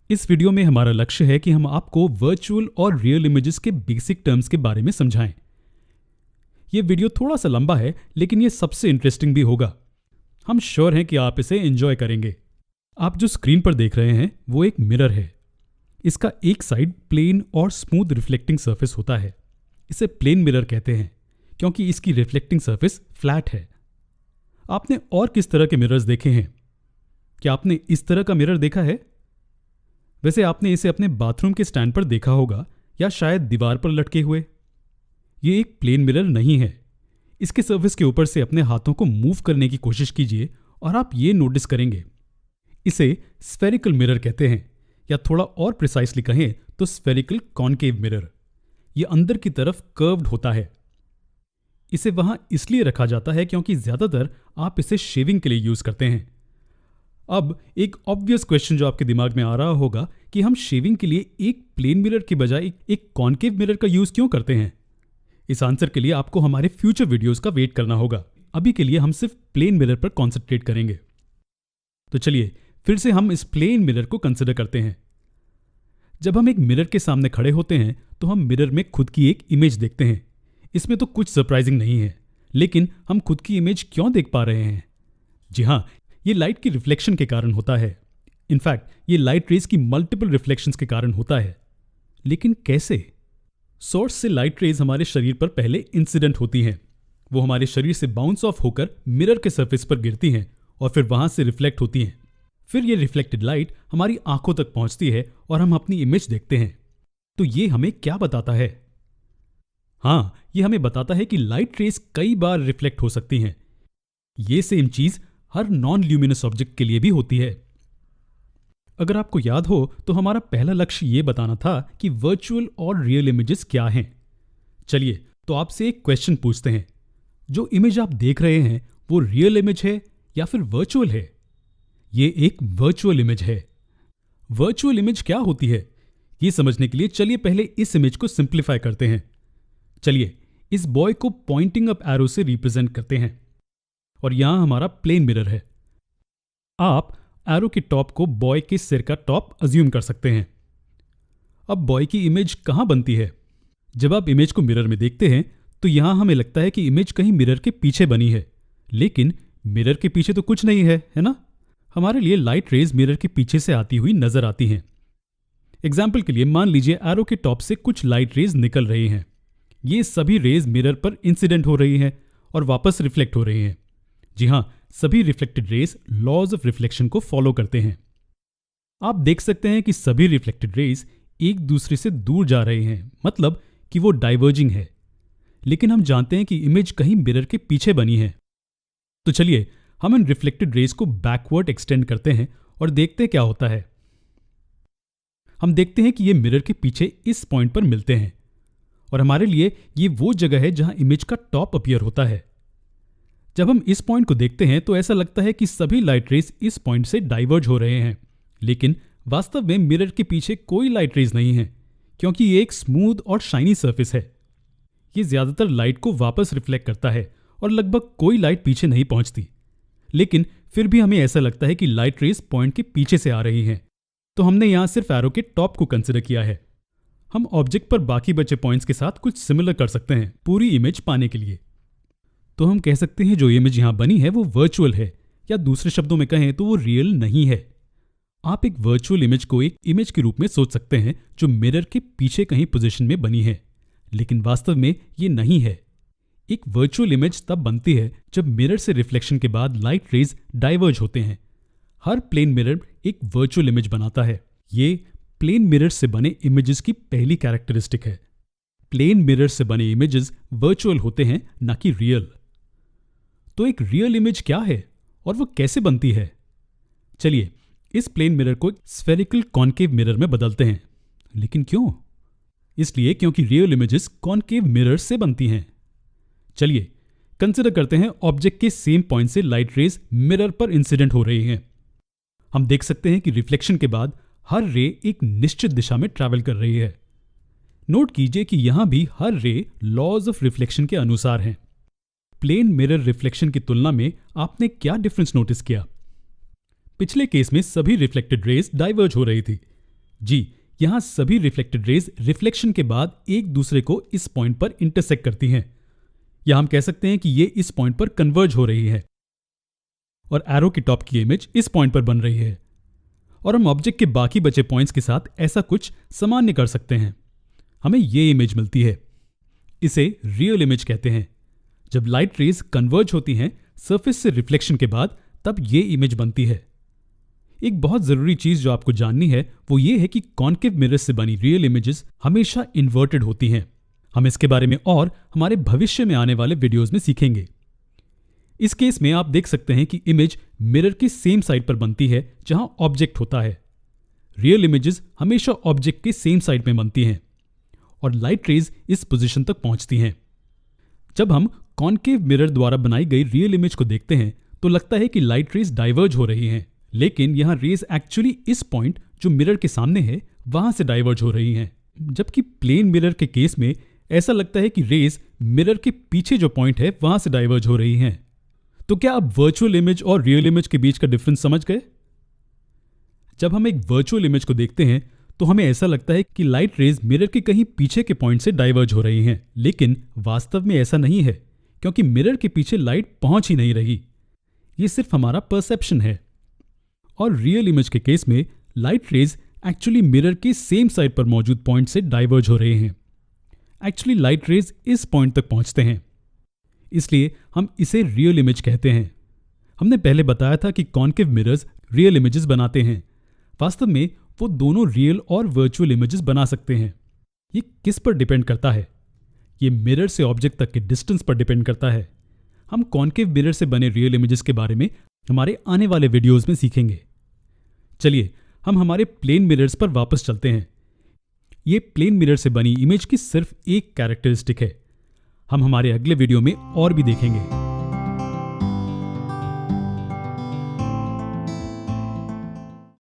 इस वीडियो में हमारा लक्ष्य है कि हम आपको वर्चुअल और रियल इमेजेस के बेसिक टर्म्स के बारे में समझाएं। यह वीडियो थोड़ा सा लंबा है, लेकिन यह सबसे इंटरेस्टिंग भी होगा। हम श्योर हैं कि आप इसे एंजॉय करेंगे। आप जो स्क्रीन पर देख रहे हैं वो एक मिरर है। इसका एक साइड प्लेन और स्मूथ रिफ्लेक्टिंग सरफेस होता है। इसे प्लेन मिरर कहते हैं क्योंकि इसकी रिफ्लेक्टिंग सरफेस फ्लैट है। आपने और किस तरह के मिरर्स देखे हैं? क्या आपने इस तरह का मिरर देखा है? वैसे आपने इसे अपने बाथरूम के स्टैंड पर देखा होगा या शायद दीवार पर लटके हुए। ये एक प्लेन मिरर नहीं है। इसके सरफेस के ऊपर से अपने हाथों को मूव करने की कोशिश कीजिए और आप ये नोटिस करेंगे। इसे स्फेरिकल मिरर कहते हैं, या थोड़ा और प्रिसाइसली कहें तो स्फेरिकल कॉनकेव मिरर। यह अंदर की तरफ कर्व्ड होता है। इसे वहां इसलिए रखा जाता है क्योंकि ज्यादातर आप इसे शेविंग के लिए यूज करते हैं। अब एक ऑब्वियस क्वेश्चन जो आपके दिमाग में आ रहा होगा कि हम शेविंग के लिए एक प्लेन मिरर के बजाय एक कॉनकेव मिरर का यूज क्यों करते हैं? इस आंसर के लिए आपको हमारे फ्यूचर वीडियोस का वेट करना होगा। अभी के लिए हम सिर्फ प्लेन मिरर पर कॉन्सेंट्रेट करेंगे। तो चलिए फिर से हम इस प्लेन मिरर को कंसिडर करते हैं। जब हम एक मिरर के सामने खड़े होते हैं तो हम मिरर में खुद की एक इमेज देखते हैं। इसमें तो कुछ सरप्राइजिंग नहीं है, लेकिन हम खुद की इमेज क्यों देख पा रहे हैं? जी हाँ, ये लाइट की रिफ्लेक्शन के कारण होता है। इनफैक्ट ये लाइट रेज की मल्टीपल रिफ्लेक्शंस के कारण होता है। लेकिन कैसे? सोर्स से लाइट रेज हमारे शरीर पर पहले इंसिडेंट होती हैं। वो हमारे शरीर से बाउंस ऑफ होकर मिरर के सरफेस पर गिरती हैं और फिर वहां से रिफ्लेक्ट होती हैं। फिर ये रिफ्लेक्टेड लाइट हमारी आंखों तक पहुंचती है और हम अपनी इमेज देखते हैं। तो ये हमें क्या बताता है? हाँ, ये हमें बताता है कि लाइट रेज कई बार रिफ्लेक्ट हो सकती हैं। ये सेम चीज हर नॉन ल्यूमिनस ऑब्जेक्ट के लिए भी होती है। अगर आपको याद हो तो हमारा पहला लक्ष्य ये बताना था कि वर्चुअल और रियल इमेजेस क्या हैं। चलिए तो आपसे एक क्वेश्चन पूछते हैं। जो इमेज आप देख रहे हैं वो रियल इमेज है या फिर वर्चुअल है? ये एक वर्चुअल इमेज है। वर्चुअल इमेज क्या होती है, ये समझने के लिए चलिए पहले इस इमेज को सिंप्लीफाई करते हैं। चलिए इस बॉय को पॉइंटिंग अप एरो से रिप्रेजेंट करते हैं और यहां हमारा प्लेन मिरर है। आप एरो के टॉप को बॉय के सिर का टॉप अज्यूम कर सकते हैं। अब बॉय की इमेज कहां बनती है? जब आप इमेज को मिरर में देखते हैं तो यहां हमें लगता है कि इमेज कहीं मिरर के पीछे बनी है, लेकिन मिरर के पीछे तो कुछ नहीं है ना? हमारे लिए लाइट रेज मिरर के पीछे से आती हुई नजर आती हैं। एग्जाम्पल के लिए मान लीजिए एरो के टॉप से कुछ लाइट रेज निकल रही हैं। ये सभी रेज मिरर पर इंसिडेंट हो रही हैं और वापस रिफ्लेक्ट हो रही हैं। जी हाँ, सभी reflected rays laws of reflection को फॉलो करते हैं। आप देख सकते हैं कि सभी रिफ्लेक्टेड रेज एक दूसरे से दूर जा रहे हैं, मतलब कि वो डाइवर्जिंग है। लेकिन हम जानते हैं कि इमेज कहीं मिरर के पीछे बनी है। तो चलिए हम इन रिफ्लेक्टेड रेज को बैकवर्ड एक्सटेंड करते हैं और देखते हैं क्या होता है। हम देखते हैं कि ये मिरर के पीछे इस पॉइंट पर मिलते हैं और हमारे लिए ये वो जगह है जहां इमेज का टॉप अपीयर होता है। जब हम इस पॉइंट को देखते हैं तो ऐसा लगता है कि सभी लाइट रेज इस पॉइंट से डाइवर्ज हो रहे हैं, लेकिन वास्तव में मिरर के पीछे कोई लाइट रेज नहीं है क्योंकि ये एक स्मूथ और शाइनी सरफेस है। ये ज्यादातर लाइट को वापस रिफ्लेक्ट करता है और लगभग कोई लाइट पीछे नहीं पहुंचती। लेकिन फिर भी हमें ऐसा लगता है कि लाइट रेज पॉइंट के पीछे से आ रही हैं। तो हमने यहां सिर्फ एरो के टॉप को कंसिडर किया है। हम ऑब्जेक्ट पर बाकी बचे पॉइंट्स के साथ कुछ सिमिलर कर सकते हैं पूरी इमेज पाने के लिए। तो हम कह सकते हैं जो इमेज यहां बनी है वो वर्चुअल है, या दूसरे शब्दों में कहें तो वो रियल नहीं है। आप एक वर्चुअल इमेज को एक इमेज के रूप में सोच सकते हैं जो मिरर के पीछे कहीं पोजीशन में बनी है, लेकिन वास्तव में ये नहीं है। एक वर्चुअल इमेज तब बनती है जब मिरर से रिफ्लेक्शन के बाद लाइट रेज डाइवर्ज होते हैं। हर प्लेन मिरर एक वर्चुअल इमेज बनाता है। ये प्लेन मिरर से बने इमेजेस की पहली कैरेक्टरिस्टिक है। प्लेन मिरर से बने इमेजेस वर्चुअल होते हैं, ना कि रियल। तो एक रियल इमेज क्या है और वो कैसे बनती है? चलिए इस प्लेन मिरर को स्फेरिकल कॉनकेव मिरर में बदलते हैं। लेकिन क्यों? इसलिए क्योंकि रियल इमेजेस कॉनकेव मिरर से बनती हैं। चलिए कंसिडर करते हैं ऑब्जेक्ट के सेम पॉइंट से लाइट रेज मिरर पर इंसिडेंट हो रही हैं। हम देख सकते हैं कि रिफ्लेक्शन के बाद हर रे एक निश्चित दिशा में ट्रैवल कर रही है। नोट कीजिए कि यहां भी हर रे लॉज ऑफ रिफ्लेक्शन के अनुसार हैं। प्लेन मिरर रिफ्लेक्शन की तुलना में आपने क्या डिफरेंस नोटिस किया? पिछले केस में सभी रिफ्लेक्टेड रेज डाइवर्ज हो रही थी, जी, यहाँ सभी रिफ्लेक्टेड रेज रिफ्लेक्शन के बाद एक दूसरे को इस पॉइंट पर इंटरसेक्ट करती हैं, या हम कह सकते हैं कि ये इस पॉइंट पर कन्वर्ज हो रही है और एरो की टॉप की इमेज इस पॉइंट पर बन रही है। और हम ऑब्जेक्ट के बाकी बचे पॉइंट्स के साथ ऐसा कुछ सामान्य कर सकते हैं, हमें ये इमेज मिलती है। इसे रियल इमेज कहते हैं। जब लाइट रेज कन्वर्ज होती हैं सरफेस से रिफ्लेक्शन के बाद, तब ये इमेज बनती है। एक बहुत जरूरी चीज जो आपको जाननी है वो ये है कि कॉन्केव मिरर से बनी रियल इमेजेस हमेशा इन्वर्टेड होती हैं। हम इसके बारे में और हमारे भविष्य में आने वाले वीडियोस में सीखेंगे। इस केस में आप देख सकते हैं कि इमेज मिरर की सेम साइड पर बनती है जहां ऑब्जेक्ट होता है। रियल इमेजेस हमेशा ऑब्जेक्ट के सेम साइड में बनती हैं और लाइट रेज इस पोजीशन तक पहुंचती हैं। जब हम कॉन्केव मिरर द्वारा बनाई गई रियल इमेज को देखते हैं तो लगता है कि लाइट रेज डाइवर्ज हो रही हैं, लेकिन यहां रेज एक्चुअली इस पॉइंट जो मिरर के सामने है वहां से डाइवर्ज हो रही हैं। जबकि प्लेन मिरर के केस में ऐसा लगता है कि रेज मिरर के पीछे जो पॉइंट है वहां से डाइवर्ज हो रही हैं। तो क्या आप वर्चुअल इमेज और रियल इमेज के बीच का डिफरेंस समझ गए? जब हम एक वर्चुअल इमेज को देखते हैं तो हमें ऐसा लगता है कि लाइट रेज मिरर के कहीं पीछे के पॉइंट से डाइवर्ज हो रही हैं, लेकिन वास्तव में ऐसा नहीं है, क्योंकि मिरर के पीछे लाइट पहुंच ही नहीं रही। ये सिर्फ हमारा परसेप्शन है। और रियल इमेज के केस में लाइट रेज एक्चुअली मिरर के सेम साइड पर मौजूद पॉइंट से डाइवर्ज हो रहे हैं। एक्चुअली लाइट रेज इस पॉइंट तक पहुंचते हैं, इसलिए हम इसे रियल इमेज कहते हैं। हमने पहले बताया था कि कॉन्केव मिरर्स रियल इमेजेस बनाते हैं। वास्तव में वो दोनों रियल और वर्चुअल इमेजेस बना सकते हैं। ये किस पर डिपेंड करता है? ये मिरर से ऑब्जेक्ट तक के डिस्टेंस पर डिपेंड करता है। हम कॉन्केव मिरर से बने रियल इमेजेस के बारे में हमारे आने वाले वीडियोस में सीखेंगे। चलिए हम हमारे प्लेन मिरर्स पर वापस चलते हैं। ये प्लेन मिरर से बनी इमेज की सिर्फ एक कैरेक्टरिस्टिक है। हम हमारे अगले वीडियो में और भी देखेंगे।